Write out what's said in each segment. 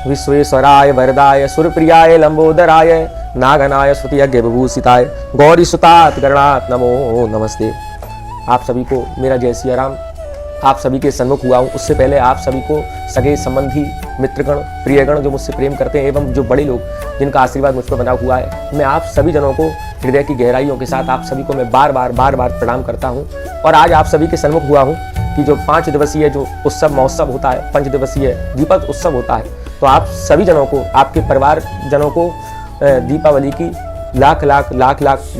विश्वेश्वराय वरदाय सुरप्रियाय लंबोदराय नागनाय श्रुतियज्ञ विभूषिताय गौरी सुतात गणात नमो नमस्ते। आप सभी को मेरा जय सिया राम। आप सभी के सन्मुख हुआ हूँ। उससे पहले आप सभी को सगे संबंधी मित्रगण प्रियगण जो मुझसे प्रेम करते हैं एवं जो बड़े लोग जिनका आशीर्वाद मुझ पर बना हुआ है, मैं आप सभी जनों को हृदय की गहराइयों के साथ आप सभी को मैं बार बार प्रणाम करता हूँ। और आज आप सभी के सन्मुख हुआ हूँ कि जो 5 दिवसीय जो उत्सव महोत्सव होता है, 5 दिवसीय दीपक उत्सव होता है, तो आप सभी जनों को, आपके परिवार जनों को दीपावली की लाख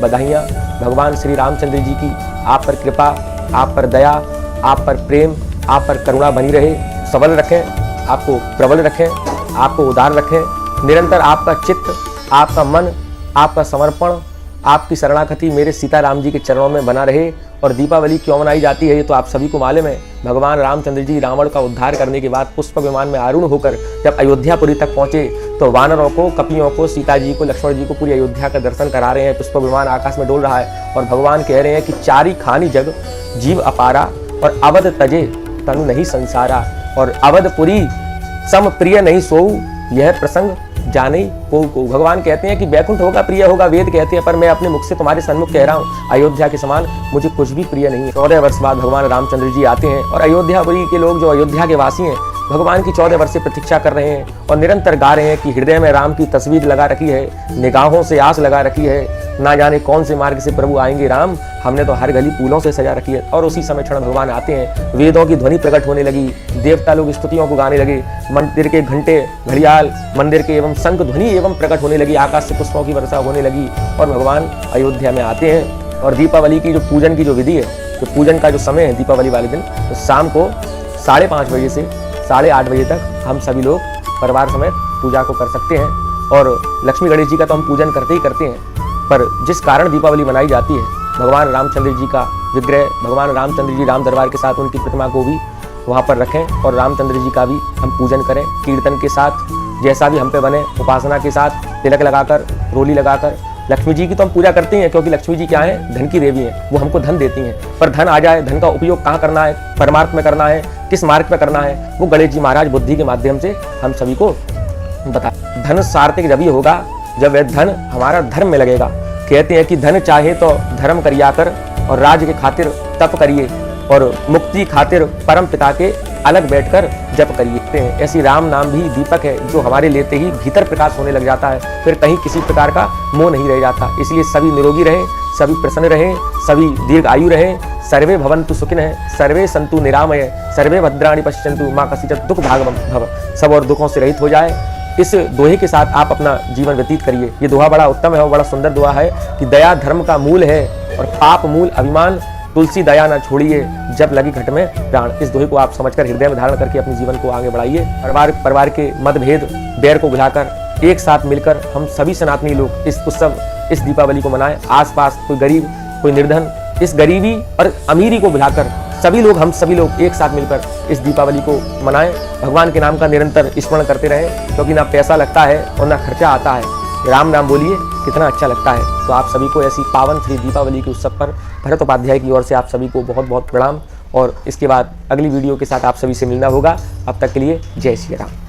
बधाइयाँ। भगवान श्री रामचंद्र जी की आप पर कृपा, आप पर दया, आप पर प्रेम, आप पर करुणा बनी रहे। सबल रखें, आपको प्रबल रखें, आपको उदार रखें। निरंतर आपका चित्त, आपका मन, आपका समर्पण, आपकी शरणागति मेरे सीताराम जी के चरणों में बना रहे। और दीपावली क्यों मनाई जाती है ये तो आप सभी को मालूम है। भगवान रामचंद्र जी रावण का उद्धार करने के बाद पुष्प विमान में आरूढ़ होकर जब अयोध्यापुरी तक पहुंचे तो वानरों को, कपियों को, सीता जी को, लक्ष्मण जी को पूरी अयोध्या का दर्शन करा रहे हैं। पुष्प विमान आकाश में डोल रहा है और भगवान कह रहे हैं कि चारी खानी जग जीव अपारा और अवध तजे तनु नहीं संसारा। और अवधपुरी सम प्रिय नहीं सोऊ यह प्रसंग जाने को। भगवान कहते हैं कि वैकुंठ होगा, प्रिय होगा, वेद कहते हैं, पर मैं अपने मुख से तुम्हारे सन्मुख कह रहा हूँ, अयोध्या के समान मुझे कुछ भी प्रिय नहीं है। 14 वर्ष बाद भगवान रामचंद्र जी आते हैं और अयोध्यापुरी के लोग जो अयोध्या के वासी हैं भगवान की 14 वर्ष से प्रतीक्षा कर रहे हैं और निरंतर गा रहे हैं कि हृदय में राम की तस्वीर लगा रखी है, निगाहों से आस लगा रखी है, ना जाने कौन से मार्ग से प्रभु आएंगे राम, हमने तो हर गली फूलों से सजा रखी है। और उसी समय क्षण भगवान आते हैं, वेदों की ध्वनि प्रकट होने लगी, देवता लोग स्तुतियों को गाने लगे, मंदिर के घंटे घड़ियाल मंदिर के एवं शंख ध्वनि एवं प्रकट होने लगी, आकाश से पुष्पों की वर्षा होने लगी और भगवान अयोध्या में आते हैं। और दीपावली की जो पूजन की जो विधि है, जो पूजन का जो समय है दीपावली वाले दिन, तो शाम को 5:30 बजे से 8:30 बजे तक हम सभी लोग परिवार समेत पूजा को कर सकते हैं। और लक्ष्मी गणेश जी का तो हम पूजन करते ही करते हैं, पर जिस कारण दीपावली मनाई जाती है, भगवान रामचंद्र जी का विग्रह, भगवान रामचंद्र जी राम दरबार के साथ उनकी प्रतिमा को भी वहाँ पर रखें और रामचंद्र जी का भी हम पूजन करें कीर्तन के साथ, जैसा भी हम पे बने, उपासना के साथ, तिलक लगाकर, रोली लगाकर। लक्ष्मी जी की तो हम पूजा करते हैं क्योंकि लक्ष्मी जी क्या है, धन की देवी हैं, वो हमको धन देती हैं। पर धन आ जाए, धन का उपयोग कहाँ करना है, परमार्थ में करना है, किस मार्ग पे करना है, वो गणेश जी महाराज बुद्धि के माध्यम से हम सभी को बता। धन सार्थक जब ही होगा जब वह धन हमारा धर्म में लगेगा। कहते हैं कि धन चाहे तो धर्म करिया कर और राज के खातिर तप करिए और मुक्ति खातिर परम पिता के अलग बैठकर जप करिए। ऐसी राम नाम भी दीपक है जो हमारे लेते ही भीतर प्रकाश होने लग जाता है, फिर कहीं किसी प्रकार का मोह नहीं रह जाता। इसलिए सभी निरोगी रहें, सभी प्रसन्न रहें, सभी दीर्घ आयु रहें। सर्वे भवन्तु सुखिनः, सर्वे सन्तु निरामय, सर्वे भद्राणि पश्यन्तु मा कश्चित् दुःख भाग भव। सब और दुखों से रहित हो जाए। इस दोहे के साथ आप अपना जीवन व्यतीत करिए। ये दोहा बड़ा उत्तम है और बड़ा सुंदर दोहा है कि दया धर्म का मूल है और पाप मूल अभिमान, तुलसी दया न छोड़िए जब लगी घट में प्राण। इस दोहे को आप समझकर हृदय में धारण करके अपने जीवन को आगे बढ़ाइए। परिवार के मतभेद बैर को भुलाकर एक साथ मिलकर हम सभी सनातनी लोग इस उत्सव, इस दीपावली को मनाएं। आसपास कोई गरीब, कोई निर्धन, इस गरीबी और अमीरी को भुलाकर सभी लोग, हम सभी लोग एक साथ मिलकर इस दीपावली को मनाएं। भगवान के नाम का निरंतर स्मरण करते रहें क्योंकि ना पैसा लगता है और ना खर्चा आता है। राम नाम बोलिए, कितना अच्छा लगता है। तो आप सभी को ऐसी पावन श्री दीपावली के उत्सव पर भरत उपाध्याय की ओर से आप सभी को बहुत बहुत प्रणाम। और इसके बाद अगली वीडियो के साथ आप सभी से मिलना होगा। अब तक के लिए जय श्री राम।